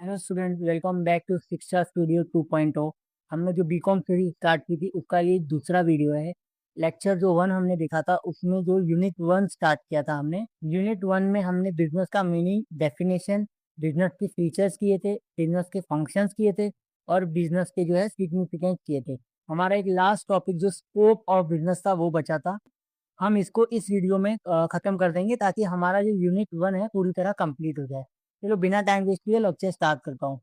Hello student, welcome back to Shiksha studio 2.0। हमने जो BCom series start की थी उसका ये दूसरा वीडियो है। लेक्चर जो वन हमने देखा था उसमें जो यूनिट वन स्टार्ट किया था हमने, यूनिट वन में हमने बिजनेस का मीनिंग, डेफिनेशन, बिजनेस के फीचर्स किए थे, बिजनेस के फंक्शंस किए थे और बिजनेस के जो है सिग्निफिकेंस किए थे। हमारा एक लास्ट टॉपिक जो स्कोप ऑफ बिजनेस था वो बचा था। हम इसको इस वीडियो में खत्म कर देंगे ताकि हमारा जो यूनिट वन है पूरी तरह कंप्लीट हो जाए। चलो बिना टाइम वेस्ट किए लेक्चर स्टार्ट करता हूँ।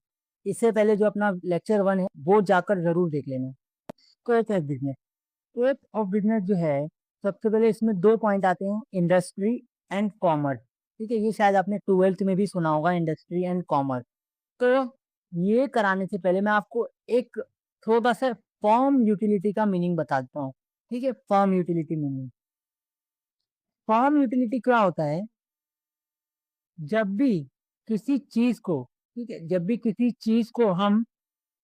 इससे पहले जो अपना लेक्चर वन है वो जाकर जरूर देख लेना। Scope of business, scope of business जो है, सबसे पहले इसमें दो पॉइंट आते हैं, इंडस्ट्री एंड कॉमर्स। ठीक है, ये शायद आपने ट्वेल्थ में भी सुना होगा, इंडस्ट्री एंड कॉमर्स। तो ये कराने से पहले मैं आपको एक थोड़ा सा फर्म यूटिलिटी का मीनिंग बता देता हूँ। ठीक है, firm utility meaning. Firm utility क्या होता है? जब भी किसी चीज को, ठीक है, जब भी किसी चीज को हम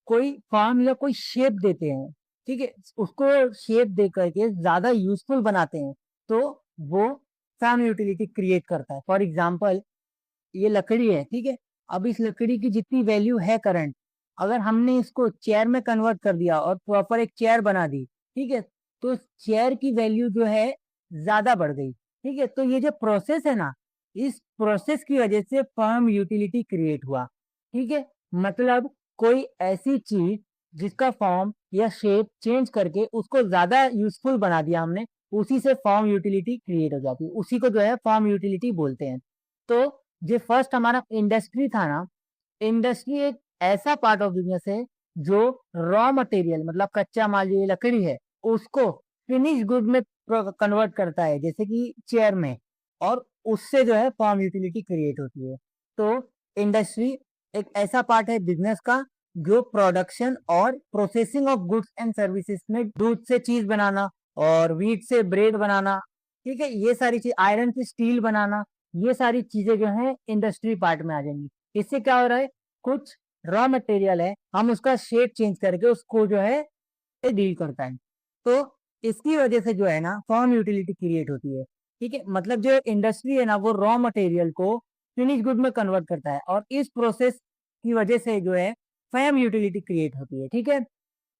कोई फॉर्म या कोई शेप देते हैं, ठीक है, उसको शेप दे करके ज्यादा यूजफुल बनाते हैं, तो वो फॉर्म यूटिलिटी क्रिएट करता है। फॉर एग्जाम्पल, ये लकड़ी है, ठीक है। अब इस लकड़ी की जितनी वैल्यू है करंट, अगर हमने इसको चेयर में कन्वर्ट कर दिया और प्रॉपर एक चेयर बना दी, ठीक है, तो चेयर की वैल्यू जो है ज्यादा बढ़ गई। ठीक है, तो ये जो प्रोसेस है ना, इस प्रोसेस की वजह से फर्म यूटिलिटी क्रिएट हुआ। ठीक है, मतलब कोई ऐसी चीज जिसका फॉर्म या शेप चेंज करके उसको ज्यादा यूजफुल बना दिया हमने, उसी से फॉर्म यूटिलिटी क्रिएट हो जाती है, उसी को जो है फॉर्म यूटिलिटी बोलते हैं। तो जो फर्स्ट हमारा इंडस्ट्री था ना, इंडस्ट्री एक ऐसा पार्ट ऑफ बिजनेस है जो रॉ मटेरियल मतलब कच्चा माल, जो ये लकड़ी है, उसको फिनिश गुड में कन्वर्ट करता है, जैसे कि चेयर में, और उससे जो है फॉर्म यूटिलिटी क्रिएट होती है। तो इंडस्ट्री एक ऐसा पार्ट है बिजनेस का जो प्रोडक्शन और processing of goods and services में, दूध से चीज बनाना और व्हीट से ब्रेड बनाना, ठीक है, ये सारी चीज, आयरन से स्टील बनाना, ये सारी चीजें जो है इंडस्ट्री पार्ट में आ जाएंगी। इससे क्या हो रहा है, कुछ रॉ मटेरियल है, हम उसका शेप चेंज करके उसको जो है डील करता है। तो इसकी वजह से जो है ना फर्म यूटिलिटी क्रिएट होती है। ठीक है, मतलब जो इंडस्ट्री है ना वो रॉ मटेरियल को फिनिश गुड में कन्वर्ट करता है और इस प्रोसेस की वजह से जो है फर्म यूटिलिटी क्रिएट होती है। ठीक है,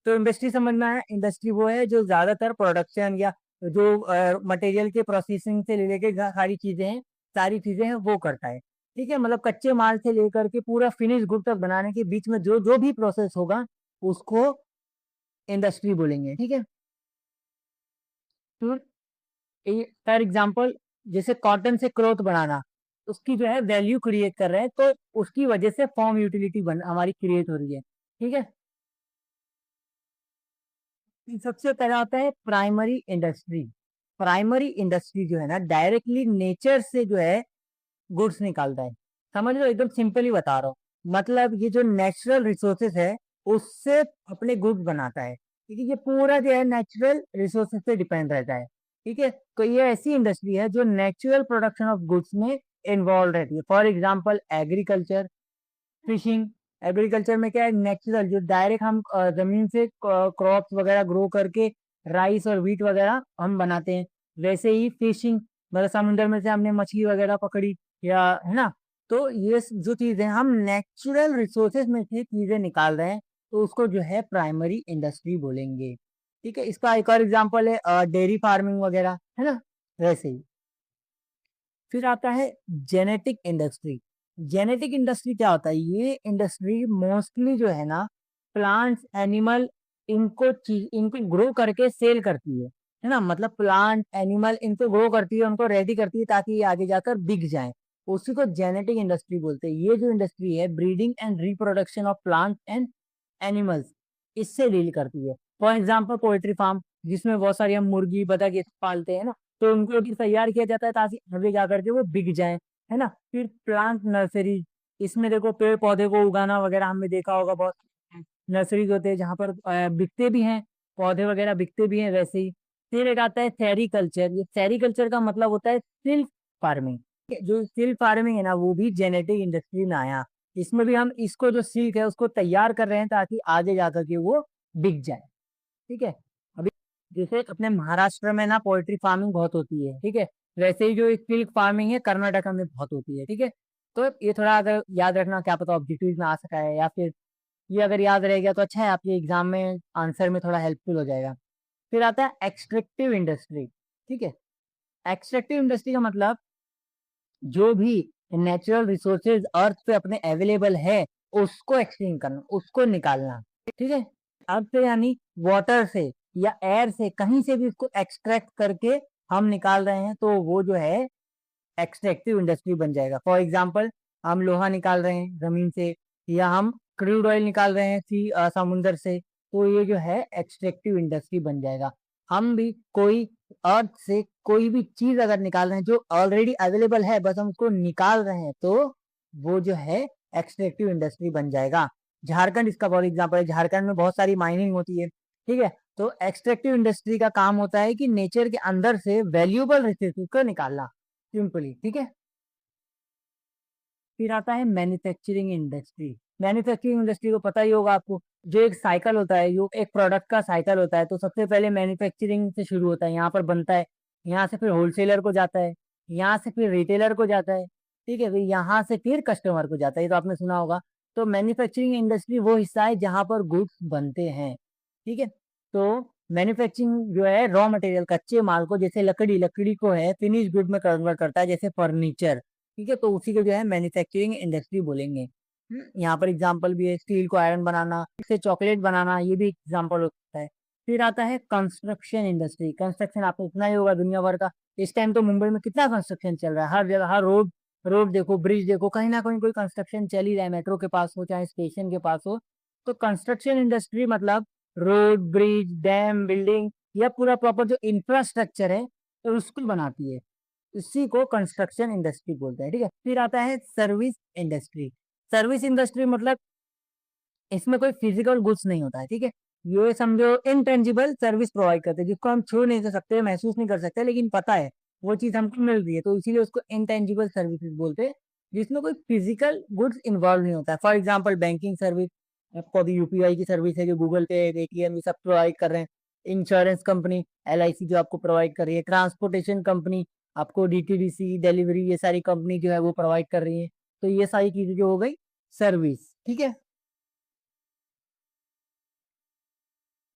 तो इंडस्ट्री समझ में आया। इंडस्ट्री वो है जो ज्यादातर प्रोडक्शन या जो मटेरियल के प्रोसेसिंग से लेके सारी चीजें हैं वो करता है। ठीक है, मतलब कच्चे माल से लेकर के पूरा फिनिश गुड तक बनाने के बीच में जो जो भी प्रोसेस होगा उसको इंडस्ट्री बोलेंगे। ठीक है, तो फॉर एग्जाम्पल, जैसे कॉटन से क्लॉथ बनाना, उसकी जो है वैल्यू क्रिएट कर रहे हैं, तो उसकी वजह से फॉर्म यूटिलिटी बन हमारी क्रिएट हो रही है। ठीक है, सबसे पहला आता है प्राइमरी इंडस्ट्री। प्राइमरी इंडस्ट्री जो है ना डायरेक्टली नेचर से जो है गुड्स निकालता है। समझ लो, एकदम सिंपली बता रहा हूँ। मतलब ये जो नेचुरल रिसोर्सेस है उससे अपने गुड्स बनाता है। ठीक है, ये पूरा जो है नेचुरल रिसोर्सेस पे डिपेंड रहता है। ठीक है, तो ये ऐसी इंडस्ट्री है जो नेचुरल प्रोडक्शन ऑफ गुड्स में इन्वॉल्व रहती है। For example agriculture, fishing. Agriculture में क्या है, नेचुरल जो डायरेक्ट हम जमीन से क्रॉप्स वगैरह ग्रो करके राइस और व्हीट वगैरह हम बनाते हैं। वैसे ही फिशिंग, मतलब समुद्र में से हमने मछली वगैरह पकड़ी, या है ना, तो ये जो चीजें हम नेचुरल रिसोर्सेज में से चीजें निकाल रहे हैं, तो उसको जो है प्राइमरी इंडस्ट्री बोलेंगे। ठीक है, इसका एक और एग्जांपल है डेयरी फार्मिंग वगैरह, है ना, वैसे ही। फिर आता है जेनेटिक इंडस्ट्री। जेनेटिक इंडस्ट्री क्या होता है, ये इंडस्ट्री मोस्टली जो है ना प्लांट्स, एनिमल, इनको ग्रो करके सेल करती है ना, मतलब प्लांट एनिमल इनको ग्रो करती है, उनको रेडी करती है ताकि ये आगे जाकर बिक जाए। उसी को जेनेटिक इंडस्ट्री बोलते हैं। ये जो इंडस्ट्री है breeding and reproduction of plant and animals, इससे डील करती है। फॉर एग्जाम्पल पोल्ट्री फार्म, जिसमें बहुत सारी हम मुर्गी बतख ये पालते हैं ना, तो उनको भी तैयार किया जाता है ताकि आगे जा करके वो बिक जाए, है ना। फिर प्लांट नर्सरी, इसमें देखो पेड़ पौधे को उगाना वगैरह हमने देखा होगा, बहुत नर्सरीज होते हैं जहाँ पर बिकते भी हैं, पौधे वगैरह बिकते भी हैं, वैसे ही। फिर एक आता है सेरीकल्चर। ये सेरीकल्चर का मतलब होता है सिल्क फार्मिंग। जो सिल्क फार्मिंग है ना वो भी जेनेटिक इंडस्ट्री में आया। इसमें भी हम इसको जो सिल्क है उसको तैयार कर रहे हैं ताकि आगे जाकर के वो बिक जाए। ठीक है, अभी जैसे अपने महाराष्ट्र में ना पोल्ट्री फार्मिंग बहुत होती है, ठीक है, वैसे ही जो सिल्क फार्मिंग है कर्नाटक में बहुत होती है। ठीक है, तो ये थोड़ा अगर याद रखना, क्या पता ऑब्जेक्टिव में आ सका है, या फिर ये अगर याद रह गया तो अच्छा है, आपके एग्जाम में आंसर में थोड़ा हेल्पफुल हो जाएगा। फिर आता है एक्सट्रैक्टिव इंडस्ट्री। ठीक है, एक्सट्रैक्टिव इंडस्ट्री का मतलब जो भी नेचुरल रिसोर्सेज अर्थ पे अपने अवेलेबल है उसको एक्सट्रैक्ट करना, उसको निकालना। ठीक है, अर्थ से यानी वाटर से या एयर से, कहीं से भी उसको एक्सट्रैक्ट करके हम निकाल रहे हैं, तो वो जो है एक्सट्रैक्टिव इंडस्ट्री बन जाएगा। फॉर एग्जाम्पल, हम लोहा निकाल रहे हैं जमीन से, या हम क्रूड ऑयल निकाल रहे हैं समुंदर से, तो ये जो है एक्सट्रैक्टिव इंडस्ट्री बन जाएगा। हम भी कोई अर्थ से कोई भी चीज अगर निकाल रहे हैं जो ऑलरेडी अवेलेबल है, बस हम उसको निकाल रहे हैं, तो वो जो है एक्सट्रैक्टिव इंडस्ट्री बन जाएगा। झारखंड इसका फॉर एग्जाम्पल है, झारखंड में बहुत सारी माइनिंग होती है। ठीक है, तो एक्सट्रैक्टिव इंडस्ट्री का काम होता है कि नेचर के अंदर से वैल्यूएबल रिसोर्सेज को निकालना, सिंपली। ठीक है, फिर आता है मैन्युफैक्चरिंग इंडस्ट्री। मैन्युफैक्चरिंग इंडस्ट्री को पता ही होगा आपको, जो एक साइकिल होता है, जो एक प्रोडक्ट का साइकिल होता है, तो सबसे पहले मैन्युफैक्चरिंग से शुरू होता है, यहाँ पर बनता है, यहाँ से फिर होलसेलर को जाता है, यहाँ से फिर रिटेलर को जाता है। ठीक है, फिर यहाँ से फिर कस्टमर को जाता है, ये तो आपने सुना होगा। तो मैन्युफैक्चरिंग इंडस्ट्री वो हिस्सा है जहाँ पर गुड्स बनते हैं। ठीक है, तो मैन्युफैक्चरिंग जो है रॉ मटेरियल, कच्चे माल को, जैसे लकड़ी, लकड़ी को है फिनिश गुड में कन्वर्ट करता है, जैसे फर्नीचर। ठीक है, तो उसी को जो है मैन्युफैक्चरिंग इंडस्ट्री बोलेंगे। यहाँ पर एग्जांपल भी है, स्टील को आयरन बनाना, इससे चॉकलेट बनाना, ये भी एग्जांपल होता है। फिर आता है कंस्ट्रक्शन इंडस्ट्री। कंस्ट्रक्शन आपको इतना ही होगा दुनिया भर का। इस टाइम तो मुंबई में कितना कंस्ट्रक्शन चल रहा है, हर जगह, हर रोड, रोड देखो, ब्रिज देखो, कहीं ना कहीं कोई कंस्ट्रक्शन चल ही रहा है, मेट्रो के पास हो चाहे स्टेशन के पास हो। तो कंस्ट्रक्शन इंडस्ट्री मतलब रोड, ब्रिज, डैम, बिल्डिंग, या पूरा प्रॉपर जो इंफ्रास्ट्रक्चर है, तो उसको बनाती है, इसी को कंस्ट्रक्शन इंडस्ट्री बोलते हैं। ठीक है, फिर आता है सर्विस इंडस्ट्री। सर्विस इंडस्ट्री मतलब इसमें कोई फिजिकल गुड्स नहीं होता है। ठीक है, ये समझो इनटेंजिबल सर्विस प्रोवाइड करते हैं, जिसको हम छू नहीं कर सकते, महसूस नहीं कर सकते, लेकिन पता है वो चीज हमको मिल रही है, तो इसीलिए उसको इनटेंजिबल सर्विसेज बोलते हैं, जिसमें कोई फिजिकल गुड्स इन्वॉल्व नहीं होता है। फॉर एग्जाम्पल बैंक सर्विस, आपको अभी यूपीआई की सर्विस है जो गूगल पे, पेटीएम, ये सब प्रोवाइड कर रहे हैं। इंश्योरेंस कंपनी एलआईसी जो आपको प्रोवाइड कर रही है। ट्रांसपोर्टेशन कंपनी आपको डीटीडीसी, डिलीवरी, ये सारी कंपनी जो है वो प्रोवाइड कर रही है। तो ये सारी चीजें जो हो गई सर्विस। ठीक है,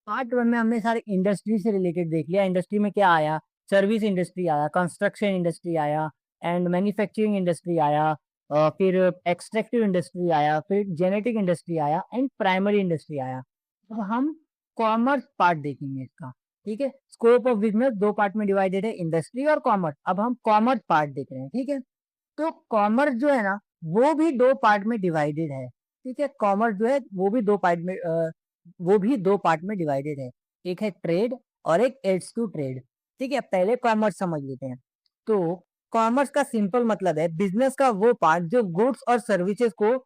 पार्ट वन में हमने सारे इंडस्ट्री से रिलेटेड देख लिया। इंडस्ट्री में क्या आया, सर्विस इंडस्ट्री आया, कंस्ट्रक्शन इंडस्ट्री आया, एंड मैन्युफैक्चरिंग इंडस्ट्री आया, फिर एक्सट्रैक्टिव इंडस्ट्री आया, फिर जेनेटिक इंडस्ट्री आया, एंड प्राइमरी इंडस्ट्री आया। अब हम कॉमर्स पार्ट देखेंगे इसका। ठीक है, स्कोप ऑफ बिजनेस दो पार्ट में डिवाइडेड है, इंडस्ट्री और कॉमर्स। अब हम कॉमर्स पार्ट देख रहे हैं। ठीक है, तो कॉमर्स जो है ना, वो भी दो पार्ट में डिवाइडेड है। ठीक है, कॉमर्स जो है वो भी दो पार्ट में वो भी दो पार्ट में डिवाइडेड है। एक है ट्रेड और एक एड्स टू ट्रेड। ठीक है, पहले कॉमर्स समझ लेते हैं। तो कॉमर्स का सिंपल मतलब है बिजनेस का वो पार्ट जो गुड्स और सर्विसेज को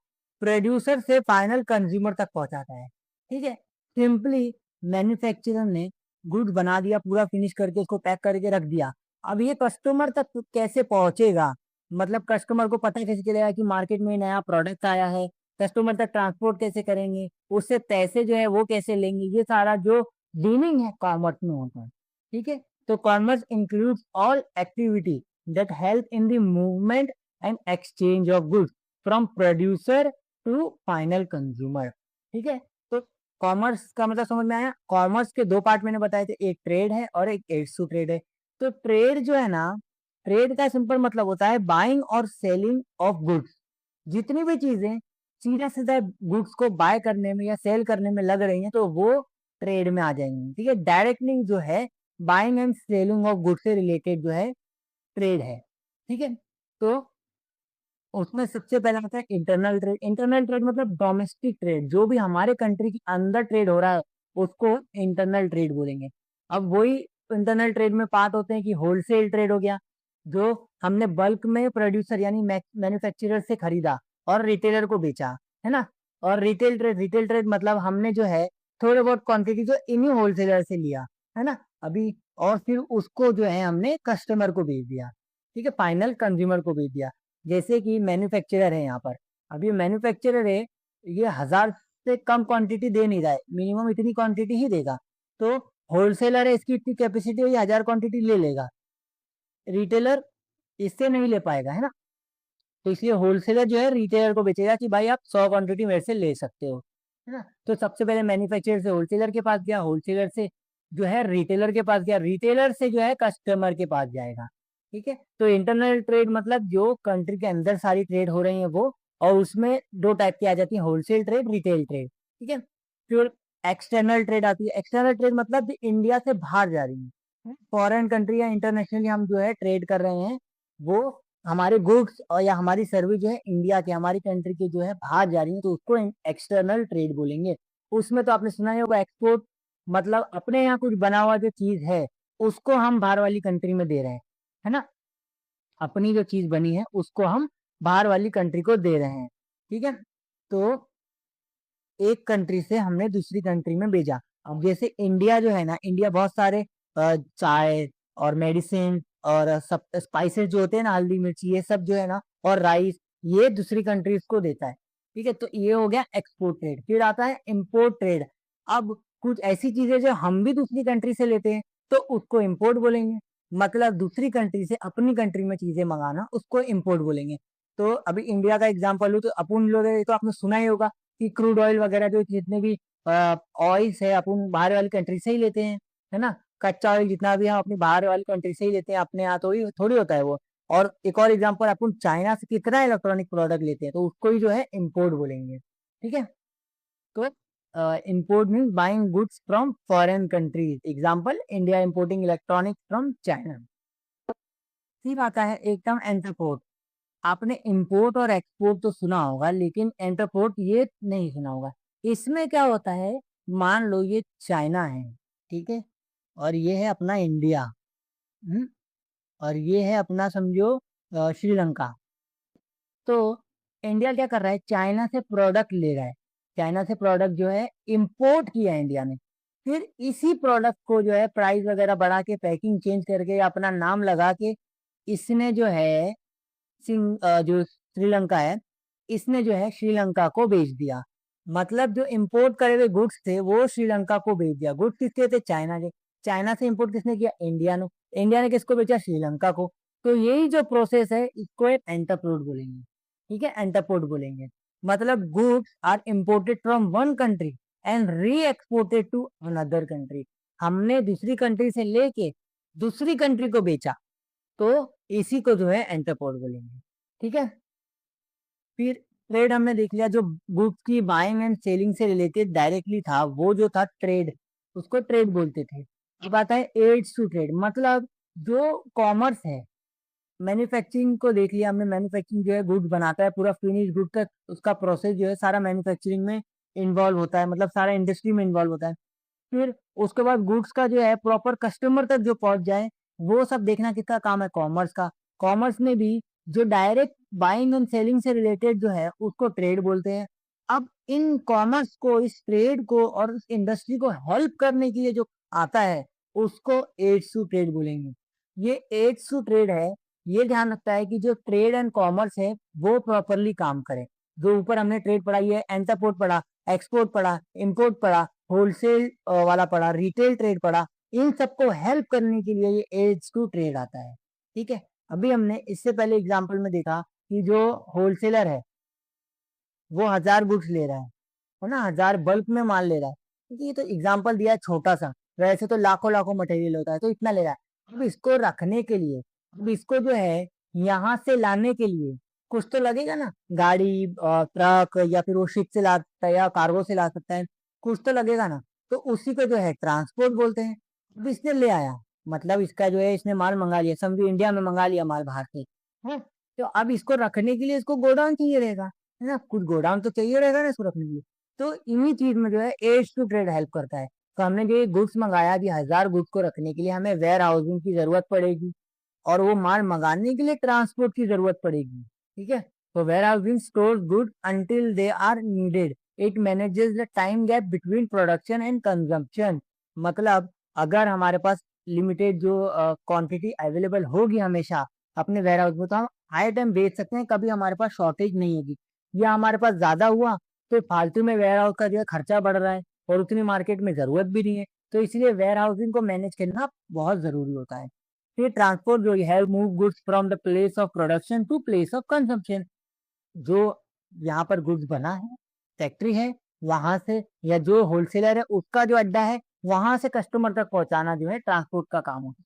प्रोड्यूसर से फाइनल कंज्यूमर तक पहुंचाता है। ठीक है, सिंपली मैन्युफैक्चरर ने गुड्स बना दिया, पूरा फिनिश करके उसको पैक करके रख दिया। अब ये कस्टमर तक कैसे पहुंचेगा, मतलब कस्टमर को पता कैसे चलेगा कि मार्केट में नया प्रोडक्ट आया है, कस्टमर तक ट्रांसपोर्ट कैसे करेंगे, उससे पैसे जो है वो कैसे लेंगे, ये सारा जो डीलिंग है कॉमर्स में होता है। ठीक है, तो commerce includes all activity that help in the movement and exchange of goods from producer to final consumer. ठीक है, तो कॉमर्स का मतलब समझ में आया। कॉमर्स के दो पार्ट मैंने बताए थे, एक ट्रेड है और एक एड्स टू ट्रेड है। तो ट्रेड जो है ना, ट्रेड का सिंपल मतलब होता है बाइंग और सेलिंग ऑफ गुड्स। जितनी भी चीजें सीधा सीधा गुड्स को बाय करने में या सेल करने में लग रही हैं, तो वो ट्रेड में आ जाएंगी। ठीक है, डायरेक्टली जो है buying and selling of goods से रिलेटेड जो है ट्रेड है। ठीक है, तो उसमें सबसे पहला आता है इंटरनल ट्रेड। इंटरनल ट्रेड मतलब डोमेस्टिक ट्रेड, जो भी हमारे कंट्री के अंदर ट्रेड हो रहा है उसको इंटरनल ट्रेड बोलेंगे। अब वही इंटरनल ट्रेड में पार्ट होते हैं कि होलसेल ट्रेड हो गया, जो हमने बल्क में प्रोड्यूसर यानी मैन्युफैक्चरर से खरीदा और रिटेलर को बेचा, है ना। और रिटेल ट्रेड मतलब हमने जो है थोड़े बहुत क्वांटिटी जो इन्हीं होलसेलर से लिया, है ना, अभी, और फिर उसको जो है हमने कस्टमर को बेच दिया। ठीक है, फाइनल कंज्यूमर को बेच दिया। जैसे कि मैन्युफैक्चरर है यहाँ पर, अब ये मैन्युफैक्चरर है, ये 1000 से कम क्वांटिटी दे नहीं रहा है, मिनिमम इतनी क्वांटिटी ही देगा। तो होलसेलर है, इसकी इतनी कैपेसिटी है, ये 1000 क्वांटिटी ले लेगा। रिटेलर इससे नहीं ले पाएगा, है ना। तो इसलिए होलसेलर जो है रिटेलर को बेचेगा कि भाई आप 100 क्वांटिटी मेरे से ले सकते हो, है ना। तो सबसे पहले मैन्युफैक्चरर से होलसेलर के पास गया, होलसेलर से जो है रिटेलर के पास गया, रिटेलर से जो है कस्टमर के पास जाएगा। ठीक है, तो इंटरनल ट्रेड मतलब जो कंट्री के अंदर सारी ट्रेड हो रही है वो, और उसमें दो टाइप की आ जाती है, होलसेल ट्रेड, रिटेल ट्रेड। ठीक है, फिर एक्सटर्नल ट्रेड आती है। एक्सटर्नल ट्रेड मतलब इंडिया से बाहर जा रही है, फॉरेन कंट्री या इंटरनेशनली हम जो है ट्रेड कर रहे हैं, वो हमारे गुड्स और या हमारी सर्विस जो है इंडिया के, हमारी कंट्री के जो है बाहर जा रही है, तो उसको एक्सटर्नल ट्रेड बोलेंगे। उसमें तो आपने सुना ही होगा, एक्सपोर्ट मतलब अपने यहाँ कुछ बना हुआ जो चीज है उसको हम बाहर वाली कंट्री में दे रहे हैं, है ना। अपनी जो चीज बनी है उसको हम बाहर वाली कंट्री को दे रहे हैं। ठीक है, तो एक कंट्री से हमने दूसरी कंट्री में भेजा। अब जैसे इंडिया जो है ना, इंडिया बहुत सारे चाय और मेडिसिन और सब स्पाइसेस जो होते हैं ना, हल्दी मिर्ची ये सब जो है ना, और राइस, ये दूसरी कंट्रीज को देता है। ठीक है, तो ये हो गया एक्सपोर्ट ट्रेड। फिर आता है इम्पोर्ट ट्रेड। अब कुछ ऐसी चीजें जो हम भी दूसरी कंट्री से लेते हैं तो उसको इम्पोर्ट बोलेंगे। मतलब दूसरी कंट्री से अपनी कंट्री में चीजें मंगाना, उसको इम्पोर्ट बोलेंगे। तो अभी इंडिया का एग्जाम्पल लूँ तो अपन लोग, तो आपने सुना ही होगा कि क्रूड ऑयल वगैरह जो जितने भी ऑयल्स है अपन बाहर वाली कंट्री से ही लेते हैं, है ना। कच्चा ऑयल जितना भी हम अपनी बाहर वाली कंट्री से ही लेते हैं, अपने यहाँ तो ही थोड़ी होता है वो। और एक और एग्जांपल, अपन चाइना से कितना इलेक्ट्रॉनिक प्रोडक्ट लेते हैं, तो उसको ही जो है इम्पोर्ट बोलेंगे। ठीक है, तो import means buying goods from foreign countries. Example, India importing electronic from China. फिर आता है एक टर्म एंटरपोर्ट। आपने इंपोर्ट और एक्सपोर्ट तो सुना होगा, लेकिन एंटरपोर्ट ये नहीं सुना होगा। इसमें क्या होता है, मान लो ये चाइना है, ठीक है, और ये है अपना इंडिया, हम्म, और ये है अपना समझो श्रीलंका। तो इंडिया क्या कर रहा है, चाइना से प्रोडक्ट ले रहा है, चाइना से प्रोडक्ट जो है इंपोर्ट किया है इंडिया ने। फिर इसी प्रोडक्ट को जो है प्राइस वगैरह बढ़ा के, पैकिंग चेंज करके, अपना नाम लगा के, इसने जो है जो श्रीलंका है, इसने जो है श्रीलंका को बेच दिया। मतलब जो इंपोर्ट करे हुए गुड्स थे वो श्रीलंका को बेच दिया। गुड्स किसके थे, चाइना के। चाइना से इंपोर्ट किसने किया, इंडिया ने। इंडिया ने किसको बेचा, श्रीलंका को। तो यही जो प्रोसेस है इसको एक एंटरपोर्ट बोलेंगे। ठीक है, एंटरपोर्ट बोलेंगे। मतलब goods are imported from one country and re exported to another country. हमने दूसरी कंट्री से लेके दूसरी कंट्री को बेचा, तो इसी को जो है एंटरपोर्ट बोलेंगे। ठीक है, फिर ट्रेड हमने देख लिया, जो गुड्स की बाइंग एंड सेलिंग से रिलेटेड डायरेक्टली था, वो जो था ट्रेड, उसको ट्रेड बोलते थे। अब आता है एड्स टू ट्रेड। मतलब जो कॉमर्स है, मैन्युफैक्चरिंग को देख लिया हमने, मैन्युफैक्चरिंग जो है गुड्स बनाता है, पूरा फिनिश गुड का उसका प्रोसेस जो है सारा मैन्युफैक्चरिंग में इन्वॉल्व होता है, मतलब सारा इंडस्ट्री में इन्वॉल्व होता है। फिर उसके बाद गुड्स का जो है प्रॉपर कस्टमर तक जो पहुंच जाए, वो सब देखना किसका काम है, कॉमर्स का। कॉमर्स में भी जो डायरेक्ट बाइंग एंड सेलिंग से रिलेटेड जो है उसको ट्रेड बोलते हैं। अब इन कॉमर्स को, इस ट्रेड को और इस इंडस्ट्री को हेल्प करने के लिए जो आता है, उसको एड्स टू ट्रेड बोलेंगे। ये एड्स टू ट्रेड है, ये ध्यान रखता है कि जो ट्रेड एंड कॉमर्स है वो प्रॉपरली काम करे। जो ऊपर हमने ट्रेड पढ़ाई है, एंटरपोर्ट पढ़ा, एक्सपोर्ट पढ़ा, इंपोर्ट पढ़ा, होलसेल वाला पढ़ा, रिटेल ट्रेड पढ़ा, इन सबको हेल्प करने के लिए ये एड्स टू ट्रेड आता है। ठीक है, अभी हमने इससे पहले एग्जांपल में देखा कि जो होलसेलर है वो 1000 गुड्स ले रहा है ना, 1000 बल्क में माल ले रहा है, क्योंकि ये तो एग्जांपल दिया है छोटा सा, वैसे तो लाखों लाखों मटेरियल होता है, तो इतना ले रहा है। अब इसको रखने के लिए, अब इसको जो है यहाँ से लाने के लिए कुछ तो लगेगा ना, गाड़ी, ट्रक, या फिर वो शिप से ला सकता है या कार्गो से ला सकता है, कुछ तो लगेगा ना। तो उसी को जो है ट्रांसपोर्ट बोलते हैं। अब इसने ले आया, मतलब इसका जो है इसने माल मंगा लिया, समझो इंडिया में मंगा लिया माल बाहर से, है। तो अब इसको रखने के लिए इसको गोडाउन चाहिए रहेगा, है ना, कुछ गोडाउन तो चाहिए रहेगा ना इसको रखने के लिए। तो इन्हीं चीज में जो है एड्स टू ट्रेड हेल्प करता है। तो हमने जो ये गुड्स मंगाया, अभी 1000 गुड्स को रखने के लिए हमें वेयर हाउसिंग की जरूरत पड़ेगी, और वो माल मंगाने के लिए ट्रांसपोर्ट की जरूरत पड़ेगी। ठीक है, तो warehousing store good until they are needed, it manages the time gap between production and consumption. मतलब अगर हमारे पास लिमिटेड जो क्वांटिटी अवेलेबल होगी हमेशा अपने वेयर हाउस में, तो हम हाई टाइम बेच सकते हैं, कभी हमारे पास शॉर्टेज नहीं होगी। या हमारे पास ज्यादा हुआ तो फालतू में वेयर हाउस का जो है खर्चा बढ़ रहा है, और उतनी मार्केट में जरूरत भी नहीं है। तो इसलिए वेयर हाउसिंग को मैनेज करना बहुत जरूरी होता है। फिर ट्रांसपोर्ट जो है, move goods from the place of production to place of consumption. जो यहाँ पर गुड्स बना है, फैक्ट्री है, वहां से या जो होलसेलर है उसका जो अड्डा है, वहां से कस्टमर तक पहुंचाना जो है ट्रांसपोर्ट का काम होता है।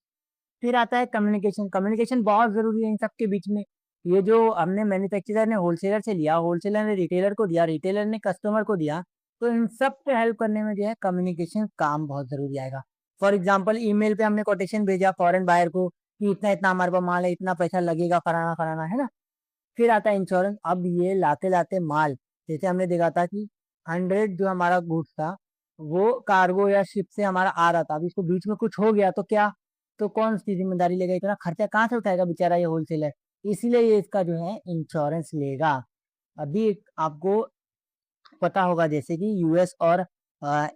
फिर आता है कम्युनिकेशन। कम्युनिकेशन बहुत जरूरी है इन सबके बीच में। ये जो हमने मैन्युफैक्चरर ने होलसेलर से लिया, होलसेलर ने रिटेलर को दिया, रिटेलर ने कस्टमर को दिया, तो इन सब पे हेल्प करने में जो है कम्युनिकेशन काम बहुत जरूरी आएगा। फॉर एग्जाम्पल ईमेल पे हमने कोटेशन भेजा फॉरेन बायर को कि इतना इतना हमारे पास माल है, इतना पैसा लगेगा, फलाना फलाना, है ना। फिर आता है इंश्योरेंस। अब ये लाते लाते माल, जैसे हमने देखा था कि 100 जो हमारा गुड्स था वो कार्गो या शिप से हमारा आ रहा था, अब इसको बीच में कुछ हो गया तो क्या, तो कौन सी जिम्मेदारी लेगा, इतना खर्चा कहाँ से उठाएगा बेचारा ये होलसेलर। इसीलिए ये इसका जो है इंश्योरेंस लेगा। अभी आपको पता होगा जैसे कि यूएस और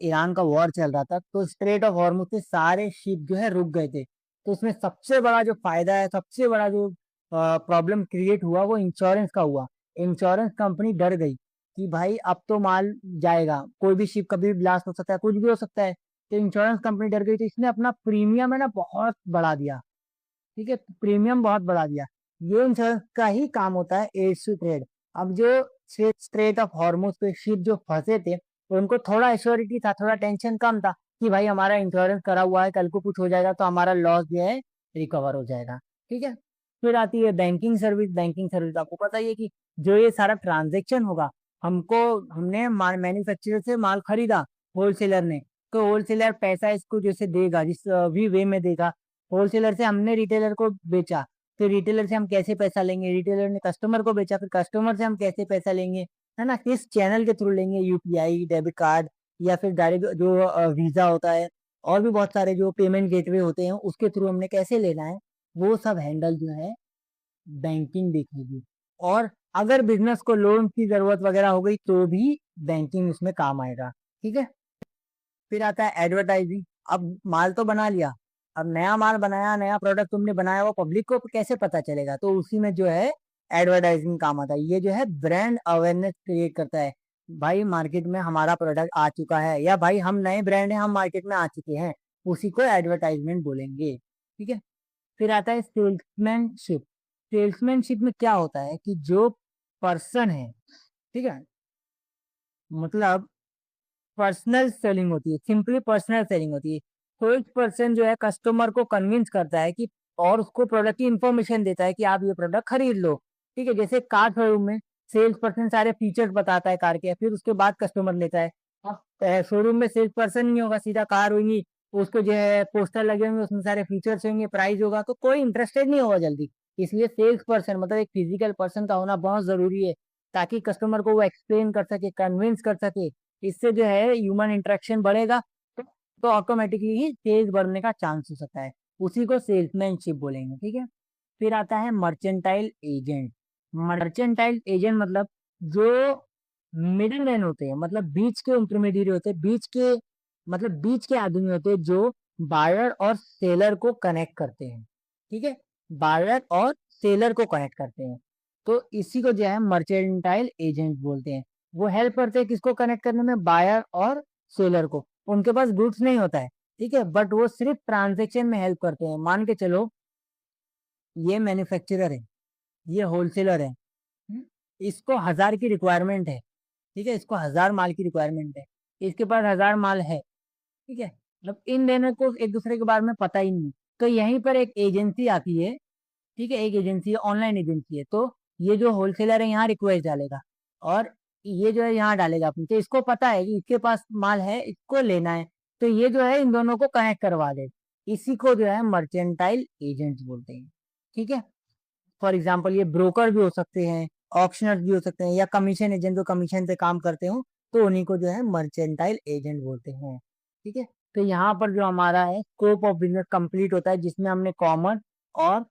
ईरान का वॉर चल रहा था, तो स्ट्रेट ऑफ हॉर्मुज से सारे शिप जो है रुक गए थे। तो उसमें सबसे बड़ा जो फायदा है, सबसे बड़ा जो प्रॉब्लम क्रिएट हुआ वो इंश्योरेंस का हुआ। इंश्योरेंस कंपनी डर गई कि भाई अब तो माल जाएगा, कोई भी शिप कभी भी ब्लास्ट हो सकता है, कुछ भी हो सकता है। तो इंश्योरेंस कंपनी डर गई, तो इसने अपना प्रीमियम है ना बहुत बढ़ा दिया। ठीक है, प्रीमियम बहुत बढ़ा दिया। ये इंश्योरेंस का ही काम होता है एड टू ट्रेड। अब जो स्ट्रेट ऑफ हॉर्मुज पे शिप जो फंसे थे, तो उनको थोड़ा एश्योरिटी था, थोड़ा टेंशन कम था कि भाई हमारा इंश्योरेंस करा हुआ है, कल को कुछ हो जाएगा तो हमारा लॉस जो है रिकवर हो जाएगा। ठीक है। फिर आती है बैंकिंग सर्विस। बैंकिंग सर्विस आपको पता ही है कि जो ये सारा ट्रांजेक्शन होगा, हमको हमने मैन्युफैक्चरर से माल खरीदा, होलसेलर ने, तो होलसेलर पैसा इसको जैसे देगा, जिस भी वे में देगा। होलसेलर से हमने रिटेलर को बेचा, फिर रिटेलर से हम कैसे पैसा लेंगे, रिटेलर ने कस्टमर को बेचा, फिर कस्टमर से हम कैसे पैसा लेंगे, है ना, किस चैनल के थ्रू लेंगे, यूपीआई, डेबिट कार्ड, या फिर डायरेक्ट जो वीजा होता है, और भी बहुत सारे जो पेमेंट गेटवे होते हैं उसके थ्रू हमने कैसे लेना है, वो सब हैंडल जो है बैंकिंग देखेगी। और अगर बिजनेस को लोन की जरूरत वगैरह हो गई तो भी बैंकिंग उसमें काम आएगा। ठीक है। फिर आता है एडवर्टाइजिंग। अब माल तो बना लिया, अब नया माल बनाया, नया प्रोडक्ट तुमने बनाया, वो पब्लिक को कैसे पता चलेगा, तो उसी में जो है एडवर्टाइजिंग काम आता है। ये जो है ब्रांड अवेयरनेस क्रिएट करता है, भाई मार्केट में हमारा प्रोडक्ट आ चुका है, या भाई हम नए ब्रांड हैं, हम मार्केट में आ चुके हैं, उसी को एडवर्टाइजमेंट बोलेंगे। ठीक है। फिर आता है सेल्समैनशिप। सेल्समैनशिप में क्या होता है कि जो पर्सन है, ठीक है, मतलब पर्सनल सेलिंग होती है, सिंपली पर्सनल सेलिंग होती है। तो एक पर्सन जो है कस्टमर को कन्विंस करता है कि, और उसको प्रोडक्ट की इंफॉर्मेशन देता है कि आप ये प्रोडक्ट खरीद लो। ठीक है, जैसे कार शोरूम में सेल्स पर्सन सारे फीचर्स बताता है कार के, फिर उसके बाद कस्टमर लेता है। अब शोरूम में सेल्स पर्सन नहीं होगा, सीधा कार होगी, उसको जो है पोस्टर लगे होंगे, उसमें सारे फीचर्स होंगे, प्राइस होगा, तो कोई इंटरेस्टेड नहीं होगा जल्दी। इसलिए सेल्स पर्सन मतलब एक फिजिकल पर्सन का होना बहुत जरूरी है, ताकि कस्टमर को वो एक्सप्लेन कर सके, कन्विंस कर सके। इससे जो है ह्यूमन इंटरेक्शन बढ़ेगा, तो ऑटोमेटिकली ही सेल्स बढ़ने का चांस हो सकता है। उसी को सेल्समैनशिप बोलेंगे। ठीक है। फिर आता है मर्चेंटाइल एजेंट। मर्चेंटाइल एजेंट मतलब जो मिडिल मैन होते हैं, मतलब बीच के इंटरमीडिएट होते हैं, बीच के मतलब बीच के आदमी होते हैं जो बायर और सेलर को कनेक्ट करते हैं। ठीक है, बायर और सेलर को कनेक्ट करते हैं, तो इसी को जो है मर्चेंटाइल एजेंट बोलते हैं। वो हेल्प करते हैं किसको कनेक्ट करने में, बायर और सेलर को। उनके पास गुड्स नहीं होता है, ठीक है, बट वो सिर्फ ट्रांजेक्शन में हेल्प करते हैं। मान के चलो ये मैन्युफैक्चरर है, ये होलसेलर है, इसको 1000 की रिक्वायरमेंट है, ठीक है, इसको 1000 माल की रिक्वायरमेंट है, इसके पास 1000 माल है। ठीक है, मतलब इन दोनों को एक दूसरे के बारे में पता ही नहीं। तो यहीं पर एक एजेंसी आती है, ठीक है, एक एजेंसी है, ऑनलाइन एजेंसी है। तो ये जो होलसेलर है यहाँ रिक्वेस्ट डालेगा, और ये जो है यहाँ डालेगा अपनी, तो इसको पता है कि इसके पास माल है, इसको लेना है, तो ये जो है इन दोनों को कनेक्ट करवा दे। इसी को जो है मर्चेंटाइल एजेंट्स बोलते हैं। ठीक है। फॉर एग्जाम्पल ये ब्रोकर भी हो सकते हैं, ऑप्शनर भी हो सकते हैं, या कमीशन एजेंट जो कमीशन से काम करते हो, तो उन्हीं को जो है मर्चेंटाइल एजेंट बोलते हैं। ठीक है। तो यहाँ पर जो हमारा है स्कोप ऑफ बिजनेस कंप्लीट होता है, जिसमें हमने कॉमर्स और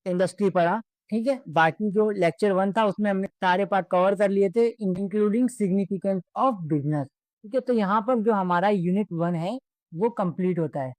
इंडस्ट्री पढ़ा। ठीक है, बाकी जो लेक्चर 1 था उसमें हमने सारे पार्ट कवर कर लिए थे, इंक्लूडिंग सिग्निफिकेंस ऑफ बिजनेस। ठीक है, तो यहाँ पर जो हमारा यूनिट 1 है वो कंप्लीट होता है।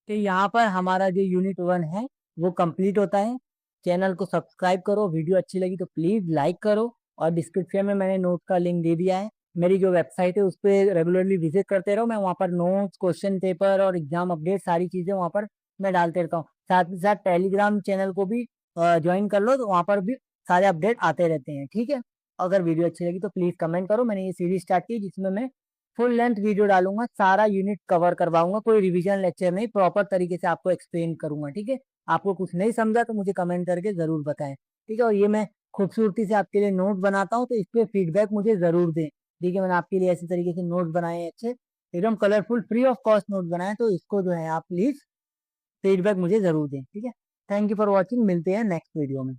तो यहाँ पर हमारा जो यूनिट 1 है वो कंप्लीट होता है। चैनल को सब्सक्राइब करो, वीडियो अच्छी लगी तो प्लीज लाइक करो, और डिस्क्रिप्शन में मैंने नोट का लिंक दे दिया है। मेरी जो वेबसाइट है उस पर रेगुलरली विजिट करते रहो, मैं वहाँ पर नोट्स, क्वेश्चन पेपर और एग्जाम अपडेट सारी चीजें वहाँ पर मैं डालते रहता हूँ। साथ ही साथ टेलीग्राम चैनल को भी ज्वाइन कर लो, तो वहाँ पर भी सारे अपडेट आते रहते हैं, ठीक है। अगर वीडियो अच्छी लगी तो प्लीज कमेंट करो। मैंने ये सीरीज स्टार्ट की जिसमें मैं फुल लेंथ वीडियो डालूंगा, सारा यूनिट कवर करवाऊंगा, कोई रिवीजन लेक्चर नहीं, प्रॉपर तरीके से आपको एक्सप्लेन करूंगा, ठीक है। आपको कुछ नहीं समझा तो मुझे कमेंट करके जरूर बताएं, ठीक है। और ये मैं खूबसूरती से आपके लिए नोट बनाता हूँ, तो इस पे फीडबैक मुझे जरूर दें, ठीक है। मैंने आपके लिए ऐसी तरीके से नोट बनाए हैं, अच्छे एकदम colourful free of cost note बनाए, तो इसको जो है आप प्लीज फीडबैक मुझे जरूर दें, ठीक है। थैंक यू फॉर वॉचिंग, मिलते हैं नेक्स्ट वीडियो में।